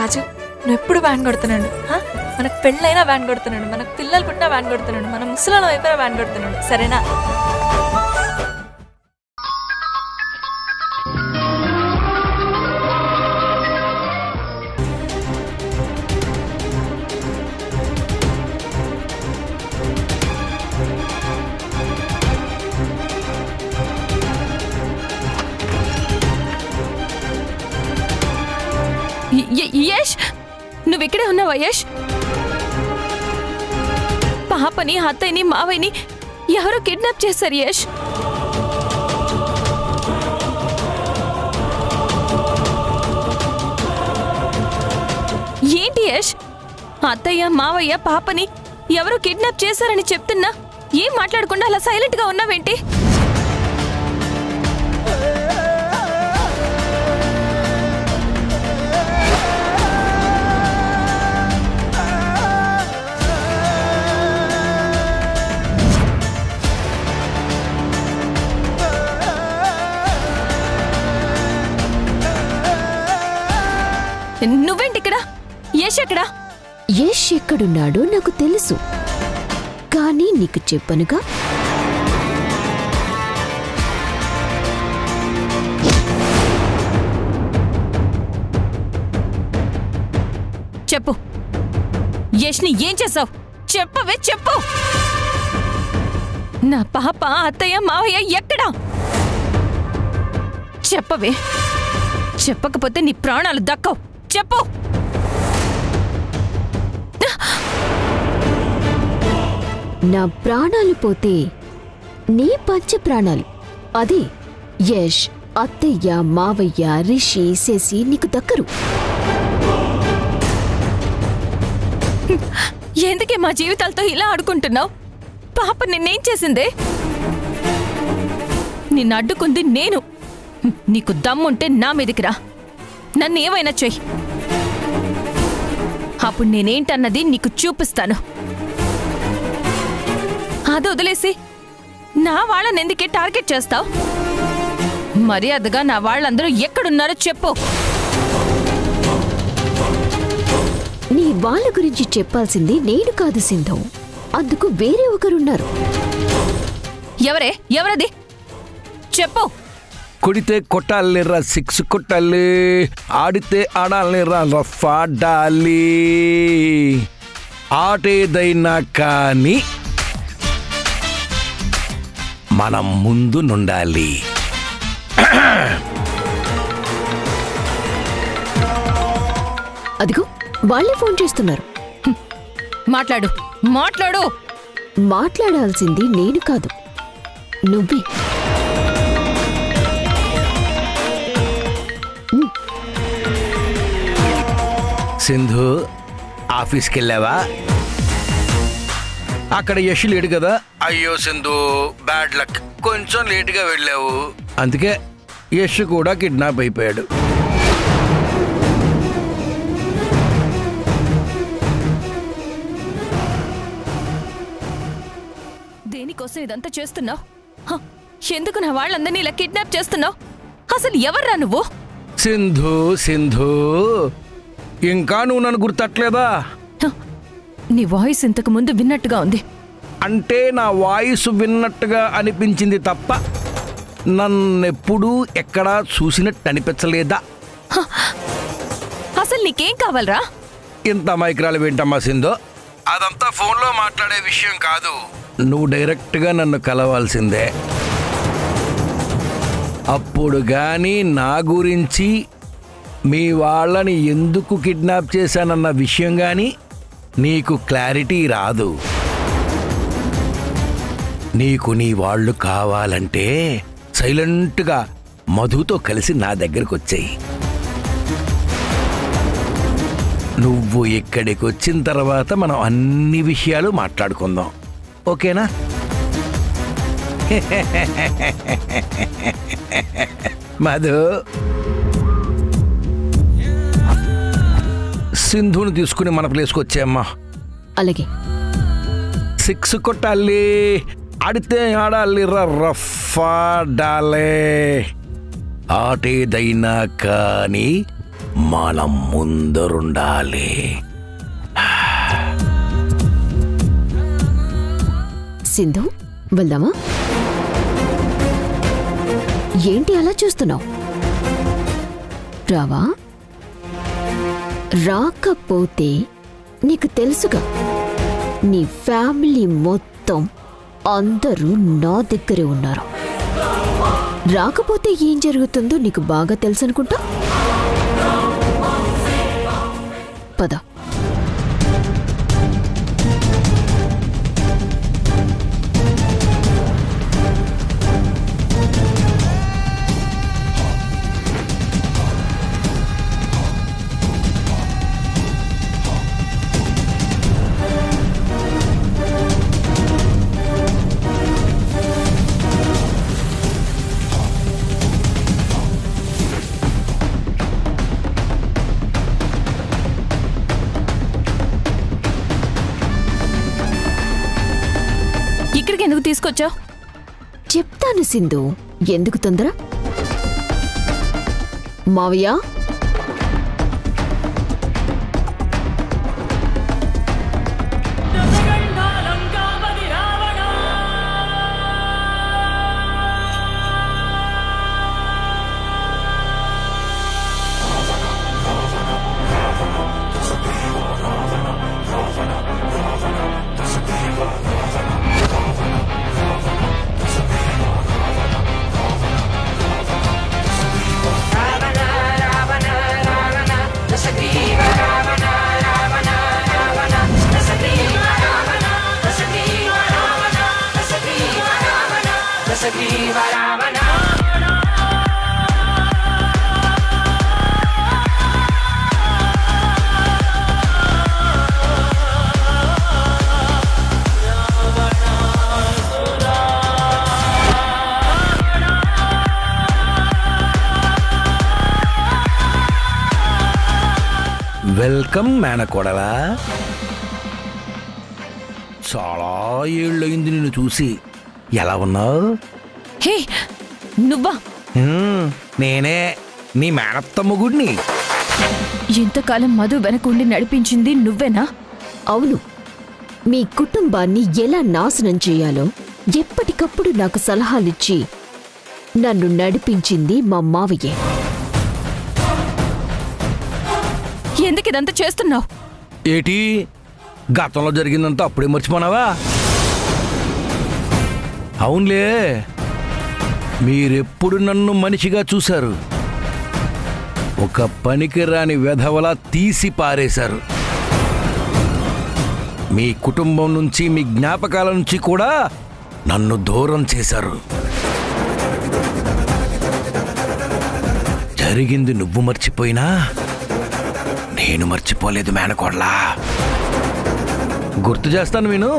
రాజు నువ్వు ఎప్పుడు వ్యాన్ కొడుతున్నాడు, మనకు పెళ్ళైనా వ్యాన్ కొడుతున్నాడు, మనకు పిల్లలు పుట్టినా వ్యాన్ కొడుతున్నాడు, మన ముసలాళ్ళ వైపున వ్యాన్ కొడుతున్నాడు, సరేనా? యష్, నువ్వెక్కడే ఉన్నావా యష్? పాపని, అత్తయ్యని, మావయ్యని ఎవరో కిడ్నాప్ చేశారు యష్. ఏంటి యష్, అత్తయ్య, మావయ్య, పాపని ఎవరో కిడ్నాప్ చేశారని చెప్తున్నా ఏం మాట్లాడకుండా అలా సైలెంట్ గా ఉన్నావేంటి? నువ్వేంటి ఇక్కడ? యష్ ఎక్కడా? యష్ ఎక్కడున్నాడో నాకు తెలుసు, కానీ నీకు చెప్పనుగా. చెప్పు, యష్ని ఏం చేసావు? చెప్పవే, చెప్పు. నా పాప, అత్తయ్య, మావయ్య ఎక్కడా? చెప్పవే, చెప్పకపోతే నీ ప్రాణాలు దక్కవు. చెప్పు. నా ప్రాణాలు పోతే నీ పంచ ప్రాణాలు, అదే యష్, అత్తయ్య, మావయ్య, రిషి, శశి నీకు దక్కరు. ఎందుకే మా జీవితాలతో ఇలా ఆడుకుంటున్నావు? పాప నిన్నేం చేసిందే? నిన్ను అడ్డుకుంది నేను. నీకు దమ్ముంటే నా మీదికి రా, నన్ను ఏమైనా చెయ్యి. అప్పుడు నేనేంటన్నది నీకు చూపిస్తాను. అది వదిలేసి నా వాళ్ళని ఎందుకే టార్గెట్ చేస్తావు? మర్యాదగా నా వాళ్ళందరూ ఎక్కడున్నారో చెప్పు. నీ వాళ్ళ గురించి చెప్పాల్సింది నేను కాదు సింధు, అందుకు వేరే ఒకరున్నారు. ఎవరే? ఎవరది? చెప్పు. కొడితే కొట్టాలిరా, సిక్స్ కొట్టాలి, ఆడితే ఆడాలిరా, రఫ్ ఆడాలి. ఆటేదైనా కానీ మనం ముందు నుండాలి. అదిగో వాళ్ళే ఫోన్ చేస్తున్నారు. మాట్లాడు, మాట్లాడు. మాట్లాడాల్సింది నేను కాదు, నువ్వే. సింధు, ఆఫీస్కి వెళ్ళావా? అక్కడ యష్ లేడు కదా. అయ్యో సింధు, బ్యాడ్ లక్, కొంచెం లేటుగా వెళ్ళావు, అందుకే యష్ కూడా కిడ్నాప్ అయిపోయాడు. దేనికోసం ఇదంతా చేస్తున్నావు? ఎందుకు నా వాళ్ళందరినీ ఇలా కిడ్నాప్ చేస్తున్నావు? అసలు ఎవర్రా నువ్వు? సింధు, సింధు, ఇంకా నువ్వు నన్ను గుర్తట్లేదా? నీ వాయిస్ ఇంతకు ముందు విన్నట్టుగా ఉంది. అంటే నా వాయిస్ విన్నట్టుగా అనిపించింది తప్ప నన్నెప్పుడూ ఎక్కడా చూసినట్టు అనిపించలేదా? అసలు నీకేం కావాలరా? ఇంత మైక్రాలు వింటమ్మా సింధు, అదంతా ఫోన్లో మాట్లాడే విషయం కాదు. నువ్వు డైరెక్ట్గా నన్ను కలవాల్సిందే. అప్పుడు గాని నా గురించి, మీ వాళ్ళని ఎందుకు కిడ్నాప్ చేశానన్న విషయం గాని నీకు క్లారిటీ రాదు. నీకు నీ వాళ్ళు కావాలంటే సైలెంట్గా మధుతో కలిసి నా దగ్గరకు వచ్చేయి. నువ్వు ఇక్కడికి వచ్చిన తర్వాత మనం అన్ని విషయాలు మాట్లాడుకుందాం, ఓకేనా? మధు, సింధుని తీసుకుని మన ప్లేస్కి వచ్చాయమ్మా. అలాగే. సిక్స్ కొట్టాలి, ఆడితే ఆడాలి, రఫ్ ఆడాలి. ఆటేదైనా కానీ మనం ముందరుండాలి. సింధు, వెళ్దామా? ఏంటి అలా చూస్తున్నావు? రావా? రాకపోతే నీకు తెలుసుగా, నీ ఫ్యామిలీ మొత్తం అందరూ నా దగ్గరే ఉన్నారు. రాకపోతే ఏం జరుగుతుందో నీకు బాగా తెలుసు అనుకుంటా. పద. ఇక్కడికి ఎందుకు తీసుకొచ్చావు? చెప్తాను సింధు, ఎందుకు తొందర? మావయ్య, వెల్కమ్ మేనకోడలా. చాలా ఏళ్ళయింది నిన్ను చూసి. ఎలా ఉన్నావు? హే, నువ్వా? నేనే, నీ మేనత్తమ్మ గుడిని. ఇంతకాలం మధు వెనకుండి నడిపించింది నువ్వేనా? అవును. మీ కుటుంబాన్ని ఎలా నాశనం చేయాలో ఎప్పటికప్పుడు నాకు సలహాలిచ్చి నన్ను నడిపించింది మా మావయ్యే. ఎందుకు ఇదంతా చేస్తున్నావు? ఏటి, గతంలో జరిగిందంతా అప్పుడే మర్చిపోనావా? అవునులే, మీరెప్పుడు నన్ను మనిషిగా చూశారు, ఒక పనికిరాని వెధవలా తీసి పారేశారు. మీ కుటుంబం నుంచి, మీ జ్ఞాపకాల నుంచి కూడా నన్ను దూరం చేశారు. జరిగింది నువ్వు మర్చిపోయినా నేను మర్చిపోలేదు మేనకోడలా. గుర్తు చేస్తాను విను.